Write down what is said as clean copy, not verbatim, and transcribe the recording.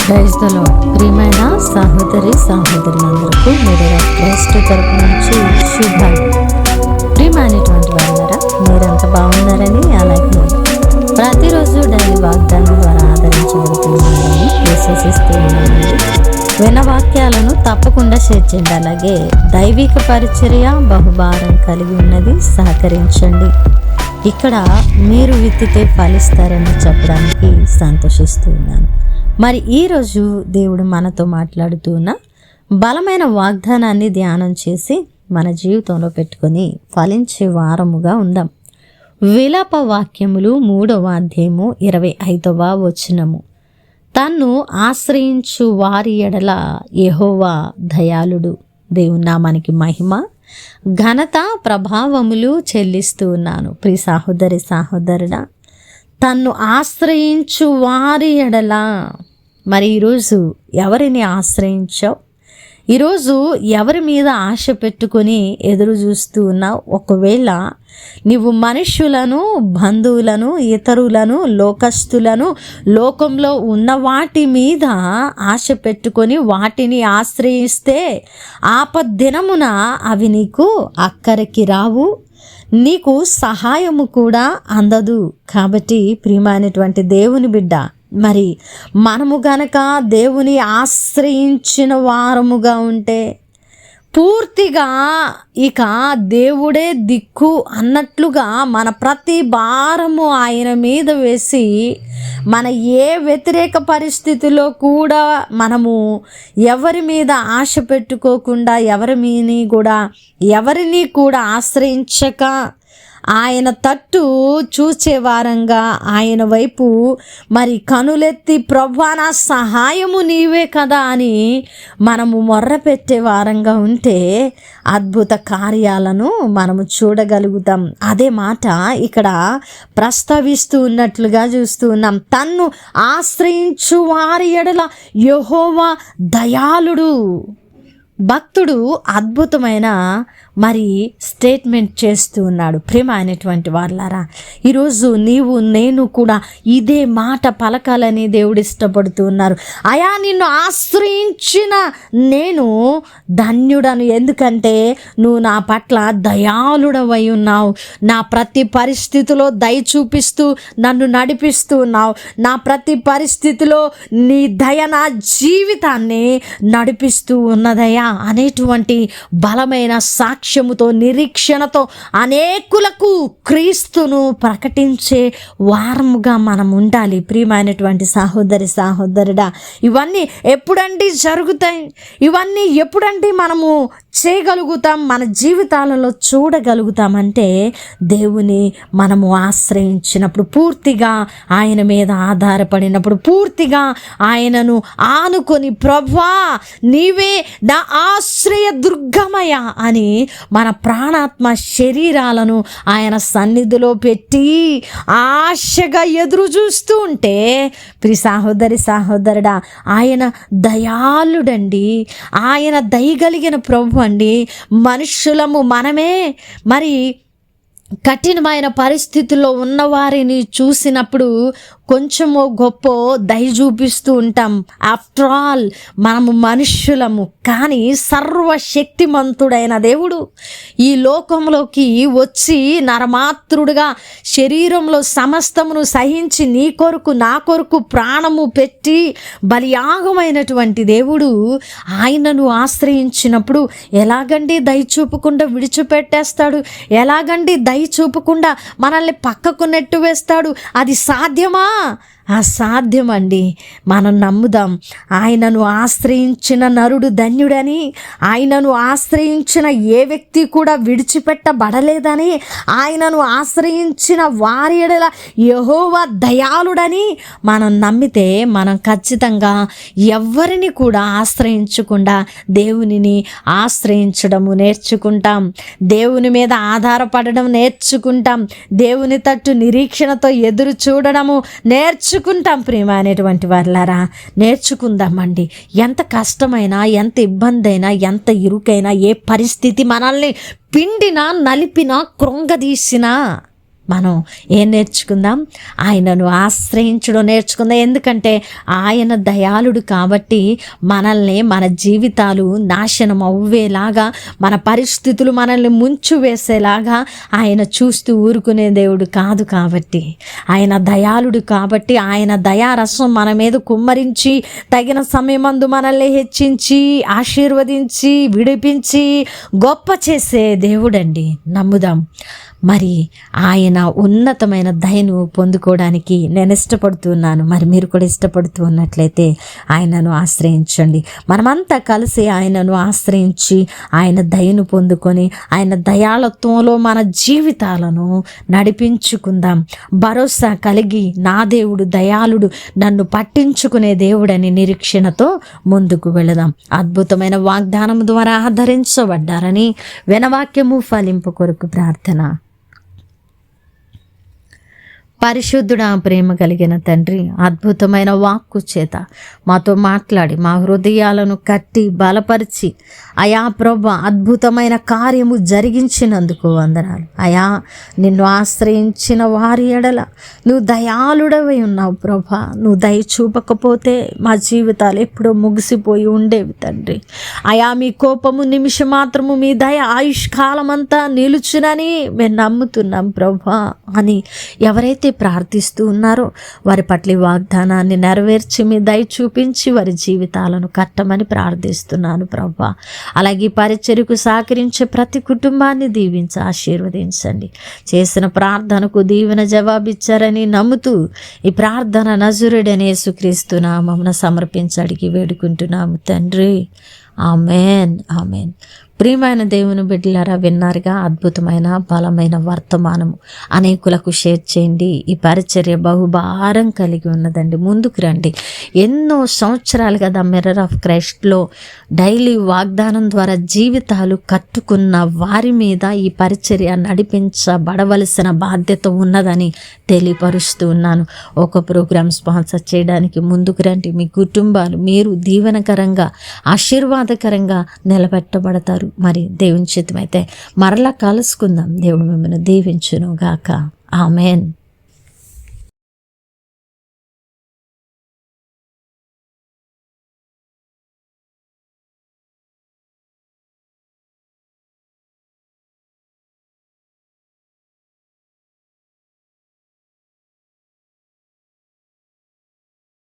Praise the lord. ప్రియమైన సహోదరి సహోదరులందరికీ media Christ తరపు నుంచి శుభాలు. ప్రియమైనటువంటి వాళ్ళరా, మీరంతా బాగున్నారని, అలాగే ప్రతిరోజు డైలీ వాగ్దానం ద్వారా ఆదరించబడుతున్నారని విశ్వసిస్తూ ఉన్నానండి. విన్న వాక్యాలను తప్పకుండా షేర్ చేయండి. అలాగే దైవిక పరిచర్య బహుభారం కలిగి ఉన్నది, సహకరించండి. ఇక్కడ మీరు విత్తితే ఫలిస్తారని చెప్పడానికి సంతోషిస్తూ ఉన్నాను. మరి ఈరోజు దేవుడు మనతో మాట్లాడుతూ ఉన్న బలమైన వాగ్దానాన్ని ధ్యానం చేసి మన జీవితంలో పెట్టుకొని ఫలించే వారముగా ఉందాం. విలాప వాక్యములు 3వ అధ్యాయము 25వ వచనము. తన్ను ఆశ్రయించు వారి ఎడల యెహోవా దయాళుడు. దేవుని నామానికి మహిమ ఘనత ప్రభావములు చెల్లిస్తూ ఉన్నాను. ప్రియ సహోదరి సహోదరుడా, తన్ను ఆశ్రయించు వారి ఎడల. మరి ఈరోజు ఎవరిని ఆశ్రయించావు? ఈరోజు ఎవరి మీద ఆశ పెట్టుకొని ఎదురు చూస్తూ ఉన్నావు? ఒకవేళ నీవు మనుష్యులను, బంధువులను, ఇతరులను, లోకస్తులను, లోకంలో ఉన్న వాటి మీద ఆశ పెట్టుకొని వాటిని ఆశ్రయిస్తే ఆపద్దినమున అవి నీకు అక్కరికి రావు, నీకు సహాయము కూడా అందదు. కాబట్టి ప్రియమైనటువంటి దేవుని బిడ్డ, మరి మనము గనక దేవుని ఆశ్రయించిన వారముగా ఉంటే పూర్తిగా ఇక దేవుడే దిక్కు అన్నట్లుగా మన ప్రతి భారము ఆయన మీద వేసి మన ఏ వ్యతిరేక పరిస్థితిలో కూడా మనము ఎవరి మీద ఆశ పెట్టుకోకుండా ఎవరిని కూడా ఆశ్రయించక ఆయన తట్టు చూచే వారంగా ఆయన వైపు మరి కనులెత్తి ప్రభువా నా సహాయము నీవే కదా అని మనము మొర్ర పెట్టే వారంగా ఉంటే అద్భుత కార్యాలను మనము చూడగలుగుతాం. అదే మాట ఇక్కడ ప్రస్తావిస్తూ ఉన్నట్లుగా చూస్తూ ఉన్నాం. తన్ను ఆశ్రయించు వారి ఎడల యెహోవా దయాళుడు. భక్తుడు అద్భుతమైన మరి స్టేట్మెంట్ చేస్తూ ఉన్నాడు. ప్రేమ అనేటువంటి వాళ్ళారా, ఈరోజు నీవు నేను కూడా ఇదే మాట పలకాలని దేవుడు ఇష్టపడుతూ ఉన్నారు. అయా నిన్ను ఆశ్రయించిన నేను ధన్యుడను, ఎందుకంటే నువ్వు నా పట్ల దయాళుడవై ఉన్నావు. నా ప్రతి పరిస్థితిలో దయ చూపిస్తూ నన్ను నడిపిస్తూ ఉన్నావు. నా ప్రతి పరిస్థితిలో నీ దయ నా జీవితాన్ని నడిపిస్తూ ఉన్నదయా అనేటువంటి బలమైన సాక్ష్యముతో, నిరీక్షణతో అనేకులకు క్రీస్తును ప్రకటించే వారముగా మనం ఉండాలి. ప్రియమైనటువంటి సహోదరి సహోదరుడా, ఇవన్నీ ఎప్పుడంటే జరుగుతాయి? ఇవన్నీ ఎప్పుడంటే మనము చేయగలుగుతాం, మన జీవితాలలో చూడగలుగుతామంటే దేవుని మనము ఆశ్రయించినప్పుడు, పూర్తిగా ఆయన మీద ఆధారపడినప్పుడు, పూర్తిగా ఆయనను ఆనుకొని ప్రభువా నీవే నా ఆశ్రయ దుర్గమయ అని మన ప్రాణాత్మ శరీరాలను ఆయన సన్నిధిలో పెట్టి ఆశగా ఎదురు చూస్తూ ఉంటే, ప్రియ సహోదరి సహోదరుడా, ఆయన దయాళుడండి. ఆయన దయగలిగిన ప్రభు అండి. మనుషులము మనమే మరి కఠినమైన పరిస్థితుల్లో ఉన్నవారిని చూసినప్పుడు కొంచెమో గొప్ప దయ చూపిస్తూ ఉంటాం. ఆఫ్టర్ ఆల్ మనము మనుష్యులము, కానీ సర్వశక్తిమంతుడైన దేవుడు ఈ లోకంలోకి వచ్చి నరమాత్రుడుగా శరీరంలో సమస్తమును సహించి నీ కొరకు నా కొరకు ప్రాణము పెట్టి బలియాగమైనటువంటి దేవుడు ఆయనను ఆశ్రయించినప్పుడు ఎలాగండి దయ చూపకుండా విడిచిపెట్టేస్తాడు? ఎలాగండి దయ చూపకుండా మనల్ని పక్కకు నెట్టు వేస్తాడు? అది సాధ్యమా? అసాధ్యమండి. మనం నమ్ముదాం. ఆయనను ఆశ్రయించిన నరుడు ధన్యుడని, ఆయనను ఆశ్రయించిన ఏ వ్యక్తి కూడా విడిచిపెట్టబడలేదని, ఆయనను ఆశ్రయించిన వారి ఎడల యెహోవా దయాళుడని మనం నమ్మితే మనం ఖచ్చితంగా ఎవరిని కూడా ఆశ్రయించకుండా దేవునిని ఆశ్రయించడము నేర్చుకుంటాం. దేవుని మీద ఆధారపడడం నేర్చుకుంటాం. దేవుని తట్టు నిరీక్షణతో ఎదురు చూడడము నేర్చుకుంటాం. ప్రేమ అనేటువంటి వాళ్ళారా, నేర్చుకుందామండి. ఎంత కష్టమైనా, ఎంత ఇబ్బంది అయినా, ఎంత ఇరుకైనా, ఏ పరిస్థితి మనల్ని పిండినా, నలిపినా, కృంగదీసినా మనం ఏం నేర్చుకుందాం? ఆయనను ఆశ్రయించడం నేర్చుకుందాం. ఎందుకంటే ఆయన దయాళుడు కాబట్టి మనల్ని, మన జీవితాలు నాశనం అవ్వేలాగా, మన పరిస్థితులు మనల్ని ముంచు వేసేలాగా ఆయన చూస్తూ ఊరుకునే దేవుడు కాదు. కాబట్టి ఆయన దయాళుడు కాబట్టి ఆయన దయారసం మన మీద కుమ్మరించి తగిన సమయమందు మనల్ని హెచ్చించి ఆశీర్వదించి విడిపించి గొప్ప చేసే దేవుడండి. నమ్ముదాం. మరి ఆయన ఉన్నతమైన దయను పొందుకోవడానికి నేను ఇష్టపడుతున్నాను. మరి మీరు కూడా ఇష్టపడుతూ ఉన్నట్లయితే ఆయనను ఆశ్రయించండి. మనమంతా కలిసి ఆయనను ఆశ్రయించి ఆయన దయను పొందుకొని ఆయన దయాళత్వంలో మన జీవితాలను నడిపించుకుందాం. భరోసా కలిగి నా దేవుడు దయాళుడు, నన్ను పట్టించుకునే దేవుడని నిరీక్షణతో ముందుకు వెళదాం. అద్భుతమైన వాగ్దానం ద్వారా ఆదరించబడ్డారని వినవాక్యము ఫలింపు కొరకు ప్రార్థన. పరిశుద్ధుడా, ప్రేమ కలిగిన తండ్రి, అద్భుతమైన వాక్కు చేత మాతో మాట్లాడి మా హృదయాలను కట్టి బలపరిచి అయా ప్రభా అద్భుతమైన కార్యము జరిగించినందుకు వందనాలు. అయా నిన్ను ఆశ్రయించిన వారి ఎడల నువ్వు దయాళుడవై ఉన్నావు ప్రభా. నువ్వు దయ చూపకపోతే మా జీవితాలు ఎప్పుడో ముగిసిపోయి ఉండేవి తండ్రి. అయా మీ కోపము నిమిషం మాత్రము, మీ దయ ఆయుష్కాలం అంతా నిలుచునని మేము నమ్ముతున్నాం ప్రభా అని ఎవరైతే ప్రార్థిస్తూ ఉన్నారో వారి పట్ల వాగ్దానాన్ని నెరవేర్చి మీ దయ చూపించి వారి జీవితాలను కట్టమని ప్రార్థిస్తున్నాను ప్రభా. అలాగే పరిచర్యకు సహకరించే ప్రతి కుటుంబాన్ని దీవించి ఆశీర్వదించండి. చేసిన ప్రార్థనకు దీవెన జవాబిచ్చారని నమ్ముతూ ఈ ప్రార్థన నజరుడైన యేసుక్రీస్తు నామమున సమర్పించి అడిగి వేడుకుంటున్నాము తండ్రి. Amen, amen. ప్రియమైన దేవుని బిడ్డలారా, విన్నారుగా అద్భుతమైన బలమైన వర్తమానము. అనేకులకు షేర్ చేయండి. ఈ పరిచర్య బహుభారం కలిగి ఉన్నదండి. ముందుకు రండి. ఎన్నో సంవత్సరాలుగా ద మిర్రర్ ఆఫ్ క్రైస్ట్లో డైలీ వాగ్దానం ద్వారా జీవితాలు కట్టుకున్న వారి మీద ఈ పరిచర్య నడిపించబడవలసిన బాధ్యత ఉన్నదని తెలియపరుస్తూ ఉన్నాను. ఒక ప్రోగ్రాం స్పాన్సర్ చేయడానికి ముందుకు రండి. మీ కుటుంబాలు మీరు దీవెనకరంగా ఆశీర్వాదకరంగా నిలబెట్టబడతారు. మరి దేవుని చిత్తమైతే మరలా కలుసుకుందాం. దేవుడు మిమ్మల్ని దీవించును గాక. ఆమెన్.